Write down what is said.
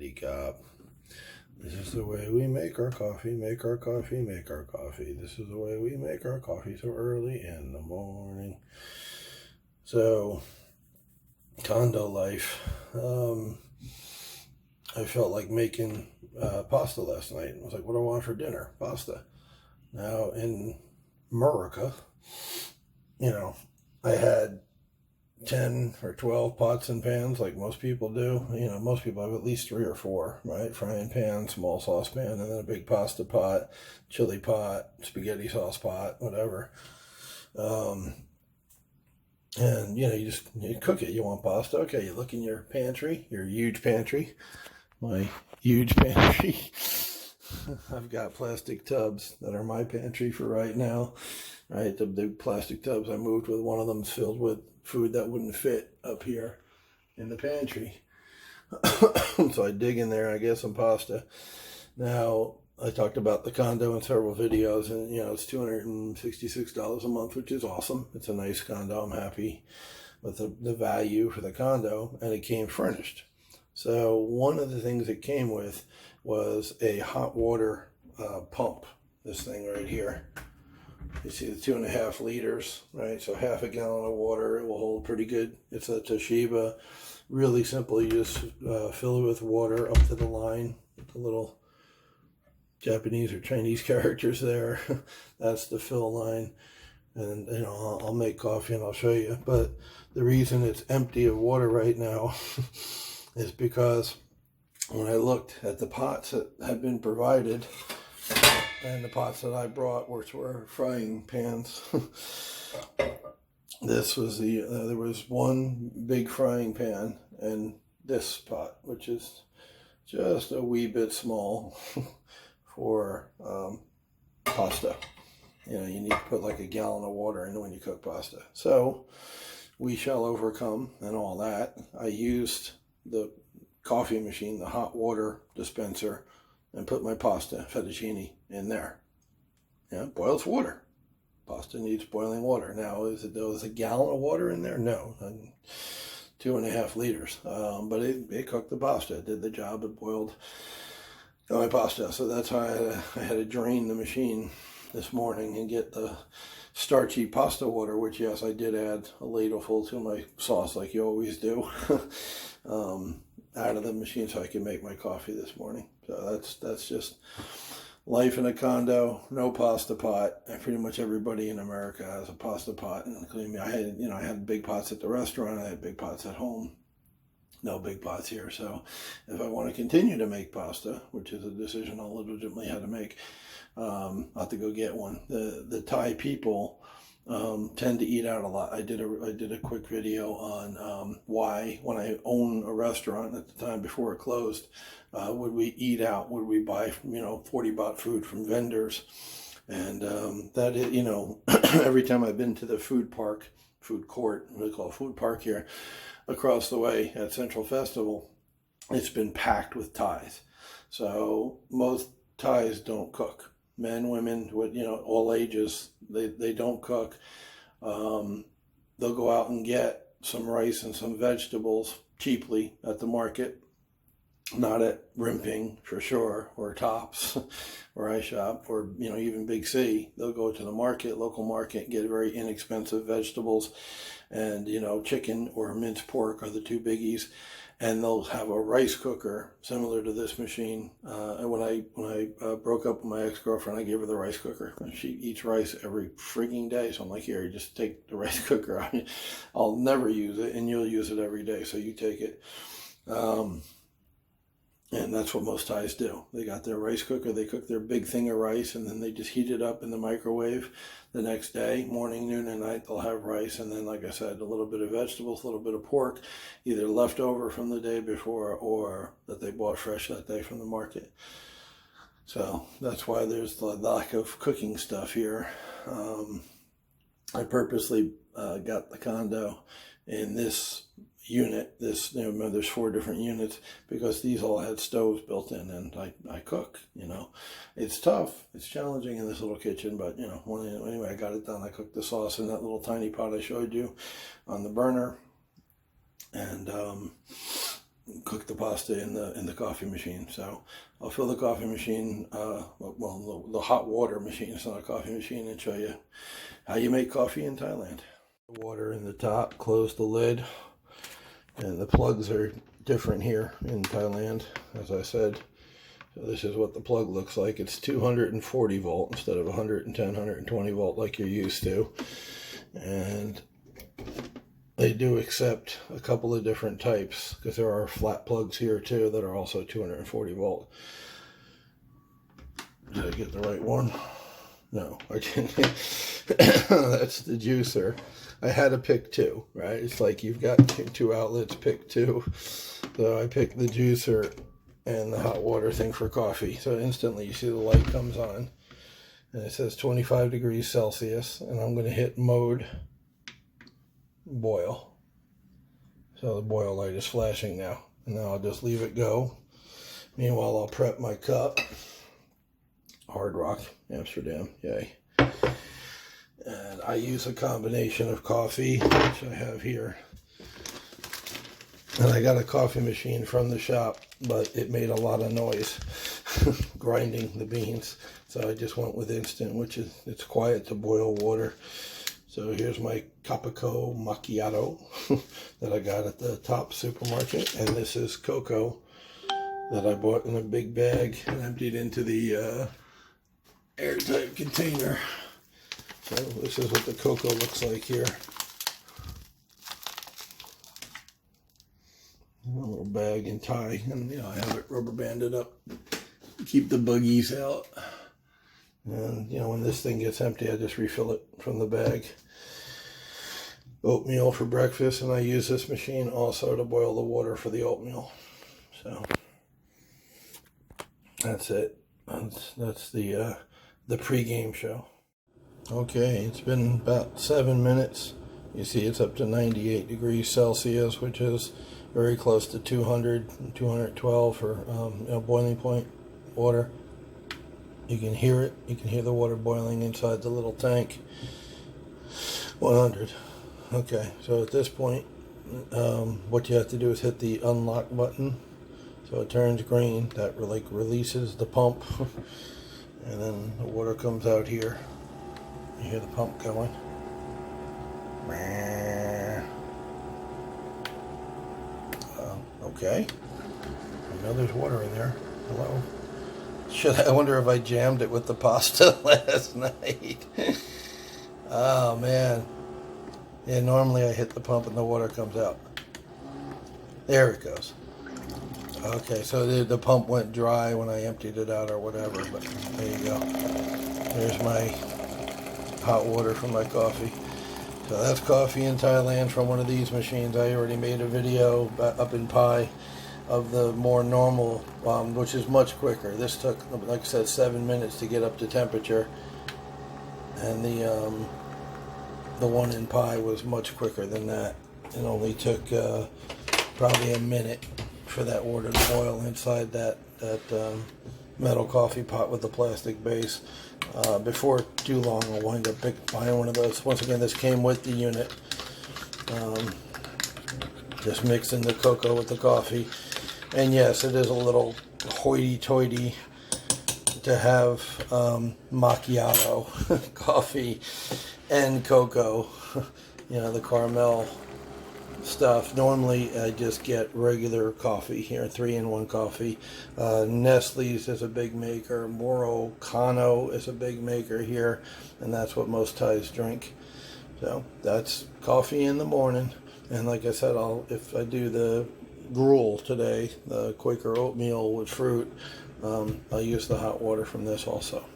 coffee cup. This is the way we make our coffee, make our coffee, make our coffee. This is the way we make our coffee so early in the morning. So, condo life. I felt like making pasta last night. I was like, what do I want for dinner? Pasta. Now, in America, I had 10 or 12 pots and pans like most people do. Most people have at least 3 or 4, right? Frying pan, small saucepan, and then a big pasta pot, chili pot, spaghetti sauce pot, whatever. And, you cook it. You want pasta? Okay, you look in your pantry, your huge pantry. My huge pantry. I've got plastic tubs that are my pantry for right now. Right, the big plastic tubs I moved with, one of them's filled with food that wouldn't fit up here in the pantry. So I dig in there, I get some pasta. Now, I talked about the condo in several videos, and it's $266 a month, which is awesome. It's a nice condo. I'm happy with the value for the condo, and it came furnished. So one of the things it came with was a hot water pump. This thing right here. You see the 2.5 liters, right? So half a gallon of water. It will hold pretty good. It's a Toshiba. Really simple. You just fill it with water up to the line. The little Japanese or Chinese characters there. That's the fill line. And, I'll make coffee and I'll show you. But the reason it's empty of water right now is because when I looked at the pots that had been provided, and the pots that I brought, which were frying pans, this was there was one big frying pan and this pot, which is just a wee bit small for pasta. You need to put like a gallon of water in when you cook pasta. So we shall overcome and all that. I used the coffee machine, the hot water dispenser, and put my pasta, fettuccine, in there. Boils water. Pasta needs boiling water. Now, is a gallon of water in there? No, 2.5 liters. But it cooked the pasta. It did the job. It boiled my pasta. So that's how I had to drain the machine this morning and get the starchy pasta water, which, yes, I did add a ladleful to my sauce like you always do. Out of the machine so I can make my coffee this morning. So that's just life in a condo. No pasta pot. And pretty much everybody in America has a pasta pot, including me. I had big pots at the restaurant. I had big pots at home. No big pots here. So if I want to continue to make pasta, which is a decision I'll legitimately have to make, I'll have to go get one. The Thai people tend to eat out a lot. I did a quick video on why, when I own a restaurant at the time before it closed, would we eat out? Would we buy 40-baht food from vendors? And that is, every time I've been to the food court, what they call a food park here, across the way at Central Festival, it's been packed with Thais. So most Thais don't cook. Men, women, all ages, they don't cook. They'll go out and get some rice and some vegetables cheaply at the market, not at Rimping for sure, or Tops, where I shop, or even Big C. They'll go to the market, local market, get very inexpensive vegetables, and chicken or minced pork are the two biggies. And they'll have a rice cooker similar to this machine. And when I broke up with my ex-girlfriend, I gave her the rice cooker. And she eats rice every freaking day. So I'm like, here, you just take the rice cooker. I'll never use it, and you'll use it every day. So you take it. And that's what most Thais do. They got their rice cooker. They cook their big thing of rice, and then they just heat it up in the microwave. The next day, morning, noon, and night, they'll have rice. And then, like I said, a little bit of vegetables, a little bit of pork, either left over from the day before or that they bought fresh that day from the market. So that's why there's the lack of cooking stuff here. I purposely got the condo in this unit, there's 4 different units, because these all had stoves built in, and I cook. It's tough, it's challenging in this little kitchen, but anyway, I got it done. I cooked the sauce in that little tiny pot I showed you on the burner, and cook the pasta in the coffee machine. So I'll fill the coffee machine, well, the hot water machine. It's not a coffee machine, and show you how you make coffee in Thailand. Water in the top, close the lid, and the plugs are different here in Thailand, as I said. So this is what the plug looks like. It's 240 volt instead of 110, 120 volt like you're used to. And they do accept a couple of different types, because there are flat plugs here too that are also 240 volt. Did I get the right one? No, I didn't. That's the juicer. I had to pick two, right? It's like you've got two outlets, pick two. So I picked the juicer and the hot water thing for coffee. So instantly you see the light comes on and it says 25 degrees Celsius, and I'm going to hit mode boil. So the boil light is flashing now, and now I'll just leave it go. Meanwhile, I'll prep my cup. Hard Rock, Amsterdam, yay. And I use a combination of coffee, which I have here. And I got a coffee machine from the shop, but it made a lot of noise grinding the beans. So I just went with instant, which is, it's quiet to boil water. So here's my cuppa macchiato that I got at the Top supermarket. And this is cocoa that I bought in a big bag and emptied into the airtight container. So this is what the cocoa looks like here. A little bag and tie, and you know, I have it rubber banded up, keep the buggies out. And you know, when this thing gets empty, I just refill it from the bag. Oatmeal for breakfast, and I use this machine also to boil the water for the oatmeal. So that's it. That's the pre-game show. Okay, it's been about 7 minutes. You see it's up to 98 degrees Celsius, which is very close to 200, 212 for boiling point water. You can hear it. You can hear the water boiling inside the little tank. 100. Okay, so at this point, what you have to do is hit the unlock button. So it turns green. That releases the pump. And then the water comes out here. You hear the pump going. Okay. I know there's water in there. Hello. I wonder if I jammed it with the pasta last night. Oh man. Yeah, normally I hit the pump and the water comes out. There it goes. Okay, so the pump went dry when I emptied it out or whatever, but there you go. There's my hot water from my coffee. So that's coffee in Thailand from one of these machines. I already made a video up in Pi of the more normal, which is much quicker. This took, like I said, 7 minutes to get up to temperature, and the one in Pi was much quicker than that. It only took probably a minute for that water to boil inside that metal coffee pot with the plastic base. Before too long, I'll wind up buying one of those. Once again, this came with the unit. Just mixing the cocoa with the coffee. And yes, it is a little hoity-toity to have macchiato coffee and cocoa. You know, the caramel stuff. Normally I just get regular coffee here, 3-in-1 coffee. Nestle's is a big maker. Moro Kano is a big maker here, and that's what most Thais drink. So that's coffee in the morning. And like I said, if I do the gruel today, the Quaker oatmeal with fruit, I'll use the hot water from this also.